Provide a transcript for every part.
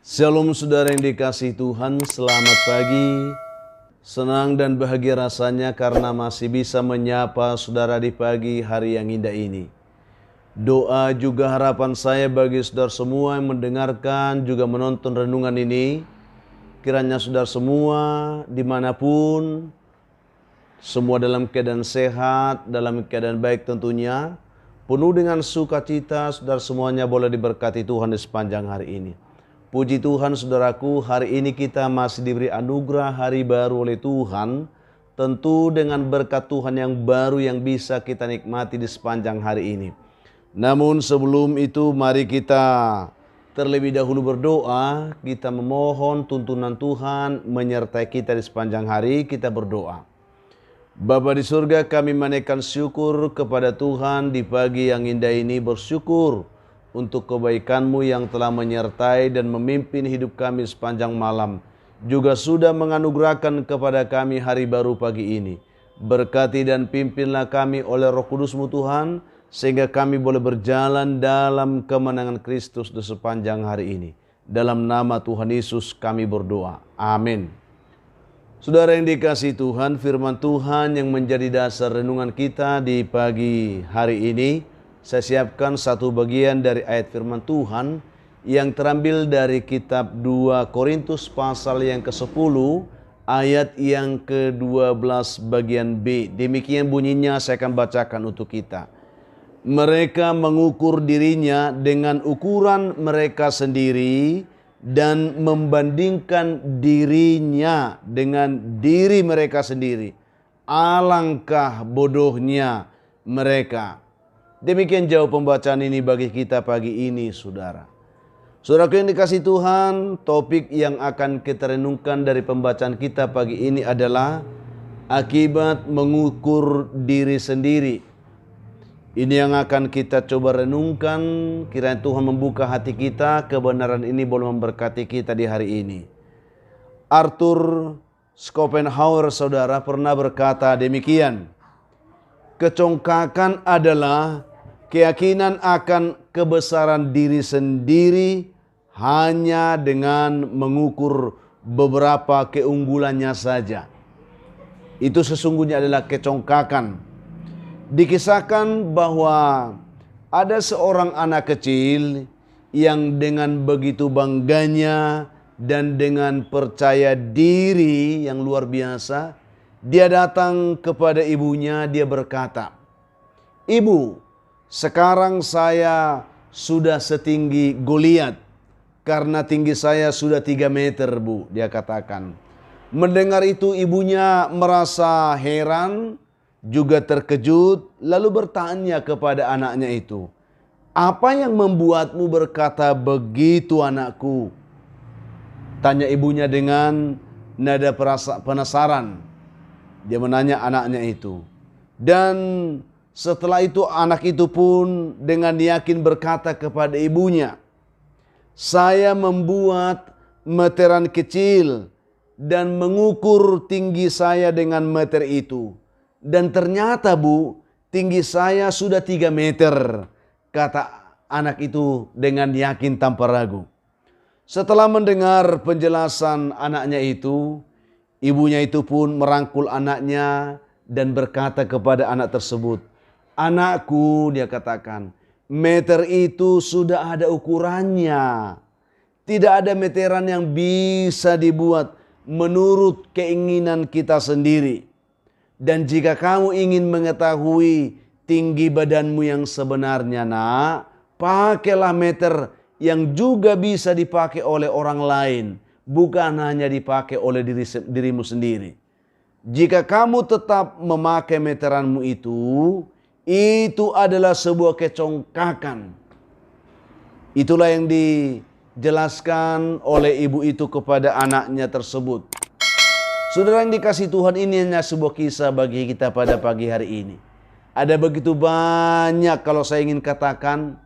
Shalom saudara yang dikasihi Tuhan, selamat pagi. Senang dan bahagia rasanya karena masih bisa menyapa saudara di pagi hari yang indah ini. Doa juga harapan saya bagi saudara semua yang mendengarkan juga menonton renungan ini. Kiranya saudara semua dimanapun, semua dalam keadaan sehat, dalam keadaan baik tentunya. Penuh dengan sukacita, saudara semuanya boleh diberkati Tuhan di sepanjang hari ini. Puji Tuhan saudaraku, hari ini kita masih diberi anugerah hari baru oleh Tuhan. Tentu dengan berkat Tuhan yang baru yang bisa kita nikmati di sepanjang hari ini. Namun sebelum itu mari kita terlebih dahulu berdoa. Kita memohon tuntunan Tuhan menyertai kita di sepanjang hari. Kita berdoa. Bapa di surga, kami menaikkan syukur kepada Tuhan di pagi yang indah ini, bersyukur untuk kebaikan-Mu yang telah menyertai dan memimpin hidup kami sepanjang malam. Juga sudah menganugerahkan kepada kami hari baru pagi ini. Berkati dan pimpinlah kami oleh Roh Kudus-Mu Tuhan, sehingga kami boleh berjalan dalam kemenangan Kristus di sepanjang hari ini. Dalam nama Tuhan Yesus kami berdoa. Amin. Saudara yang dikasihi Tuhan, firman Tuhan yang menjadi dasar renungan kita di pagi hari ini, saya siapkan satu bagian dari ayat firman Tuhan yang terambil dari kitab 2 Korintus pasal yang ke-10 ayat yang ke-12 bagian B. Demikian bunyinya, saya akan bacakan untuk kita. Mereka mengukur dirinya dengan ukuran mereka sendiri dan membandingkan dirinya dengan diri mereka sendiri. Alangkah bodohnya mereka. Demikian jauh pembacaan ini bagi kita pagi ini, saudara. Saudaraku yang dikasihi Tuhan, topik yang akan kita renungkan dari pembacaan kita pagi ini adalah akibat mengukur diri sendiri. Ini yang akan kita coba renungkan. Kiranya Tuhan membuka hati kita, kebenaran ini boleh memberkati kita di hari ini. Arthur Schopenhauer, saudara, pernah berkata demikian. Kecongkakan adalah keyakinan akan kebesaran diri sendiri hanya dengan mengukur beberapa keunggulannya saja. Itu sesungguhnya adalah kecongkakan. Dikisahkan bahwa ada seorang anak kecil yang dengan begitu bangganya dan dengan percaya diri yang luar biasa, dia datang kepada ibunya, dia berkata, "Ibu, sekarang saya sudah setinggi Goliat karena tinggi saya sudah 3 meter, Bu," dia katakan. Mendengar itu ibunya merasa heran, juga terkejut, lalu bertanya kepada anaknya itu, "Apa yang membuatmu berkata begitu, anakku?" Tanya ibunya dengan nada penasaran. Dia menanya anaknya itu. Dan setelah itu anak itu pun dengan yakin berkata kepada ibunya, "Saya membuat meteran kecil dan mengukur tinggi saya dengan meter itu. Dan ternyata, Bu, tinggi saya sudah 3 meter, kata anak itu dengan yakin tanpa ragu. Setelah mendengar penjelasan anaknya itu, ibunya itu pun merangkul anaknya dan berkata kepada anak tersebut, "Anakku," dia katakan, "meter itu sudah ada ukurannya. Tidak ada meteran yang bisa dibuat menurut keinginan kita sendiri. Dan jika kamu ingin mengetahui tinggi badanmu yang sebenarnya, nak, pakailah meter yang juga bisa dipakai oleh orang lain, bukan hanya dipakai oleh dirimu sendiri. Jika kamu tetap memakai meteranmu itu adalah sebuah kecongkakan." Itulah yang dijelaskan oleh ibu itu kepada anaknya tersebut. Saudara yang dikasihi Tuhan, ini hanya sebuah kisah bagi kita pada pagi hari ini. Ada begitu banyak, kalau saya ingin katakan,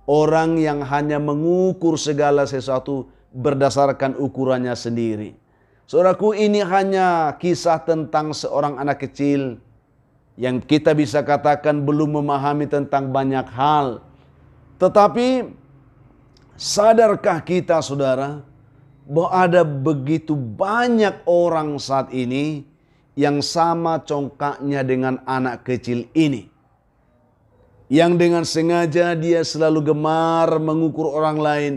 orang yang hanya mengukur segala sesuatu berdasarkan ukurannya sendiri. Saudaraku, ini hanya kisah tentang seorang anak kecil yang kita bisa katakan belum memahami tentang banyak hal. Tetapi sadarkah kita, saudara, bahwa ada begitu banyak orang saat ini yang sama congkaknya dengan anak kecil ini. Yang dengan sengaja dia selalu gemar mengukur orang lain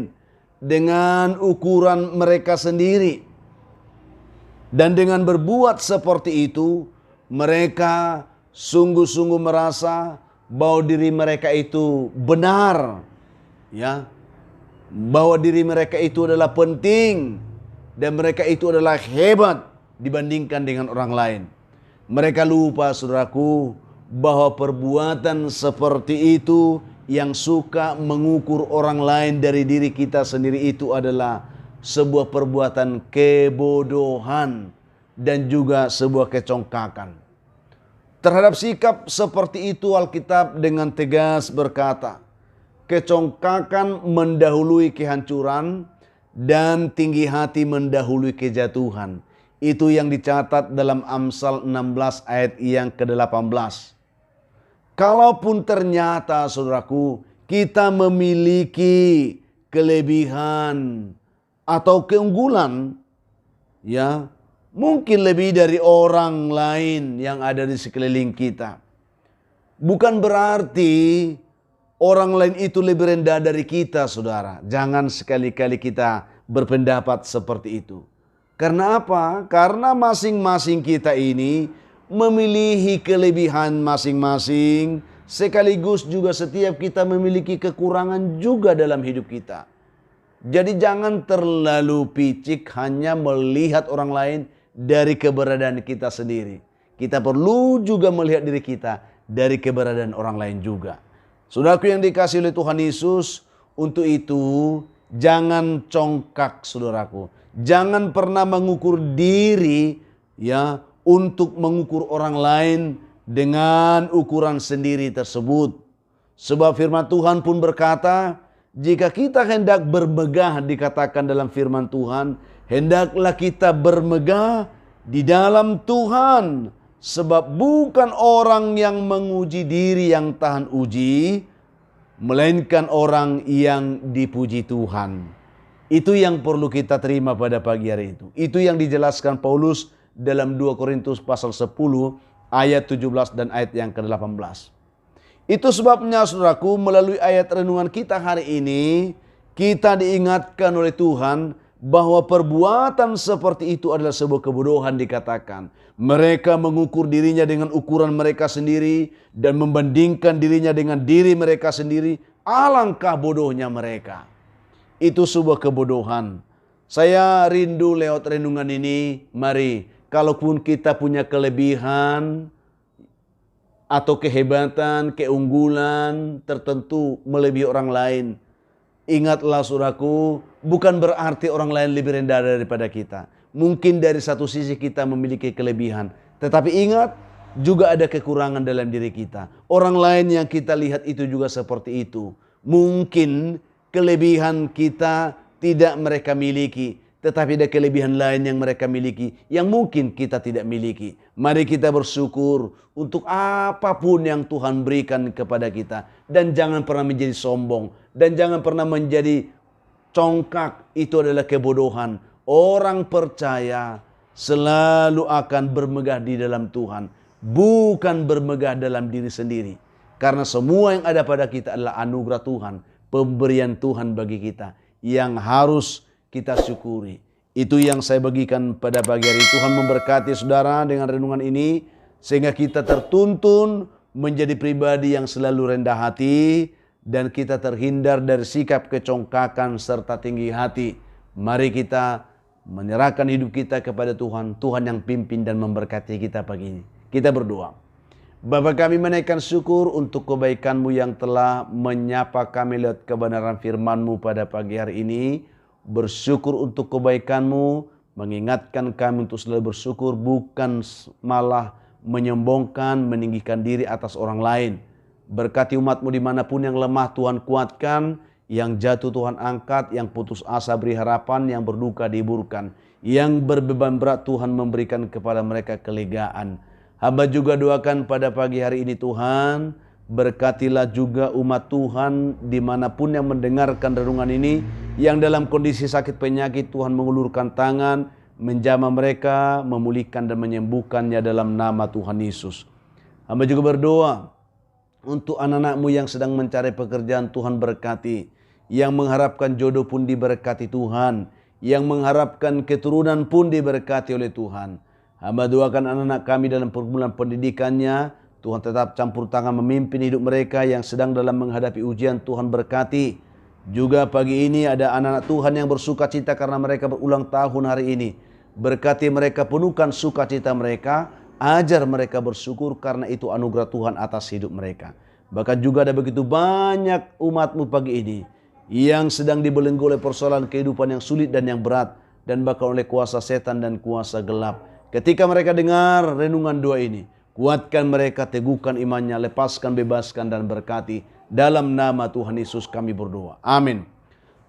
dengan ukuran mereka sendiri. Dan dengan berbuat seperti itu, mereka sungguh-sungguh merasa bahwa diri mereka itu benar, ya, bahwa diri mereka itu adalah penting dan mereka itu adalah hebat dibandingkan dengan orang lain. Mereka lupa, saudaraku, bahwa perbuatan seperti itu yang suka mengukur orang lain dari diri kita sendiri itu adalah sebuah perbuatan kebodohan dan juga sebuah kecongkakan. Terhadap sikap seperti itu Alkitab dengan tegas berkata, kecongkakan mendahului kehancuran dan tinggi hati mendahului kejatuhan. Itu yang dicatat dalam Amsal 16 ayat yang ke-18. Kalaupun ternyata, saudaraku, kita memiliki kelebihan atau keunggulan, ya, mungkin lebih dari orang lain yang ada di sekeliling kita. Bukan berarti orang lain itu lebih rendah dari kita, saudara. Jangan sekali-kali kita berpendapat seperti itu. Karena apa? Karena masing-masing kita ini memiliki kelebihan masing-masing, sekaligus juga setiap kita memiliki kekurangan juga dalam hidup kita. Jadi jangan terlalu picik hanya melihat orang lain dari keberadaan kita sendiri. Kita perlu juga melihat diri kita dari keberadaan orang lain juga. Saudaraku yang dikasihi oleh Tuhan Yesus, untuk itu jangan congkak, saudaraku. Jangan pernah mengukur diri, ya, untuk mengukur orang lain dengan ukuran sendiri tersebut. Sebab firman Tuhan pun berkata, jika kita hendak bermegah, dikatakan dalam firman Tuhan, hendaklah kita bermegah di dalam Tuhan. Sebab bukan orang yang menguji diri yang tahan uji, melainkan orang yang dipuji Tuhan. Itu yang perlu kita terima pada pagi hari itu. Itu yang dijelaskan Paulus dalam 2 Korintus pasal 10 ayat 17 dan ayat yang ke-18. Itu sebabnya, saudaraku, melalui ayat renungan kita hari ini, kita diingatkan oleh Tuhan bahwa perbuatan seperti itu adalah sebuah kebodohan dikatakan. Mereka mengukur dirinya dengan ukuran mereka sendiri dan membandingkan dirinya dengan diri mereka sendiri. Alangkah bodohnya mereka. Itu sebuah kebodohan. Saya rindu lewat renungan ini, mari, kalaupun kita punya kelebihan atau kehebatan, keunggulan tertentu melebihi orang lain, ingatlah, saudaraku, bukan berarti orang lain lebih rendah daripada kita. Mungkin dari satu sisi kita memiliki kelebihan, tetapi ingat, juga ada kekurangan dalam diri kita. Orang lain yang kita lihat itu juga seperti itu. Mungkin kelebihan kita tidak mereka miliki, tetapi ada kelebihan lain yang mereka miliki yang mungkin kita tidak miliki. Mari kita bersyukur untuk apapun yang Tuhan berikan kepada kita. Dan jangan pernah menjadi sombong. Dan jangan pernah menjadi congkak. Itu adalah kebodohan. Orang percaya selalu akan bermegah di dalam Tuhan. Bukan bermegah dalam diri sendiri. Karena semua yang ada pada kita adalah anugerah Tuhan. Pemberian Tuhan bagi kita. Yang harus kita syukuri. Itu yang saya bagikan pada pagi hari. Tuhan memberkati saudara dengan renungan ini, sehingga kita tertuntun menjadi pribadi yang selalu rendah hati, dan kita terhindar dari sikap kecongkakan serta tinggi hati. Mari kita menyerahkan hidup kita kepada Tuhan. Tuhan yang pimpin dan memberkati kita pagi ini. Kita berdoa. Bapa kami menaikkan syukur untuk kebaikan-Mu yang telah menyapa kami lewat kebenaran firman-Mu pada pagi hari ini. Bersyukur untuk kebaikan-Mu, mengingatkan kami untuk selalu bersyukur, bukan malah menyombongkan, meninggikan diri atas orang lain. Berkati umat-Mu dimanapun yang lemah Tuhan kuatkan, yang jatuh Tuhan angkat, yang putus asa beri harapan, yang berduka dihiburkan, yang berbeban berat Tuhan memberikan kepada mereka kelegaan. Hamba juga doakan pada pagi hari ini Tuhan, Berkatilah juga umat Tuhan dimanapun yang mendengarkan renungan ini, yang dalam kondisi sakit penyakit, Tuhan mengulurkan tangan, menjamah mereka, memulihkan dan menyembuhkannya dalam nama Tuhan Yesus. Hamba juga berdoa untuk anak-anak-Mu yang sedang mencari pekerjaan, Tuhan berkati. Yang mengharapkan jodoh pun diberkati Tuhan. Yang mengharapkan keturunan pun diberkati oleh Tuhan. Hamba doakan anak-anak kami dalam pergumulan pendidikannya, Tuhan tetap campur tangan memimpin hidup mereka yang sedang dalam menghadapi ujian, Tuhan berkati. Juga pagi ini ada anak-anak Tuhan yang bersuka cita karena mereka berulang tahun hari ini. Berkati mereka, penuhkan sukacita mereka, ajar mereka bersyukur karena itu anugerah Tuhan atas hidup mereka. Bahkan juga ada begitu banyak umat-Mu pagi ini yang sedang dibelenggu oleh persoalan kehidupan yang sulit dan yang berat, dan bahkan oleh kuasa setan dan kuasa gelap. Ketika mereka dengar renungan doa ini, kuatkan mereka, teguhkan imannya, lepaskan, bebaskan, dan berkati. Dalam nama Tuhan Yesus kami berdoa. Amin.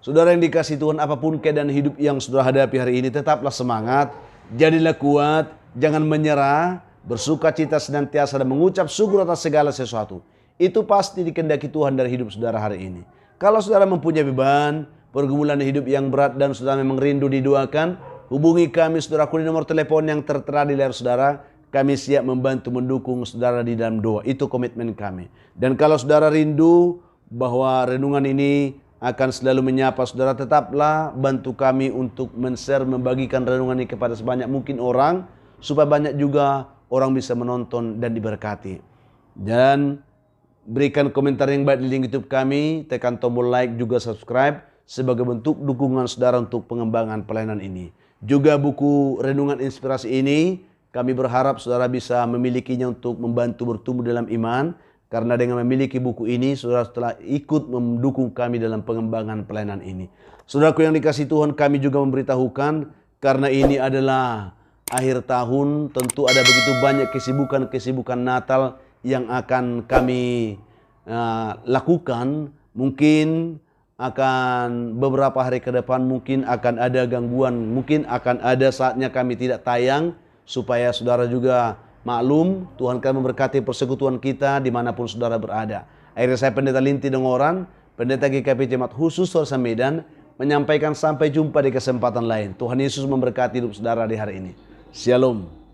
Saudara yang dikasihi Tuhan, apapun keadaan hidup yang saudara hadapi hari ini, tetaplah semangat, jadilah kuat, jangan menyerah, bersuka cita senantiasa dan mengucap syukur atas segala sesuatu. Itu pasti dikehendaki Tuhan dari hidup saudara hari ini. Kalau saudara mempunyai beban, pergumulan hidup yang berat, dan saudara memang rindu didoakan, hubungi kami saudaraku di nomor telepon yang tertera di layar saudara. Kami siap membantu mendukung saudara di dalam doa. Itu komitmen kami. Dan kalau saudara rindu bahwa renungan ini akan selalu menyapa saudara, tetaplah bantu kami untuk men-share, membagikan renungan ini kepada sebanyak mungkin orang, supaya banyak juga orang bisa menonton dan diberkati. Dan berikan komentar yang baik di link YouTube kami, tekan tombol like juga subscribe sebagai bentuk dukungan saudara untuk pengembangan pelayanan ini. Juga buku renungan inspirasi ini kami berharap saudara bisa memilikinya untuk membantu bertumbuh dalam iman, karena dengan memiliki buku ini saudara telah ikut mendukung kami dalam pengembangan pelayanan ini. Saudaraku yang dikasihi Tuhan, kami juga memberitahukan karena ini adalah akhir tahun, tentu ada begitu banyak kesibukan-kesibukan Natal yang akan kami lakukan. Mungkin akan beberapa hari ke depan mungkin akan ada gangguan, mungkin akan ada saatnya kami tidak tayang, supaya saudara juga maklum. Tuhan akan memberkati persekutuan kita dimanapun saudara berada. Akhirnya saya Pendeta Linti Dongoran, Pendeta GKP Jemaat Khusus Sorsa Medan, menyampaikan sampai jumpa di kesempatan lain. Tuhan Yesus memberkati hidup saudara di hari ini. Shalom.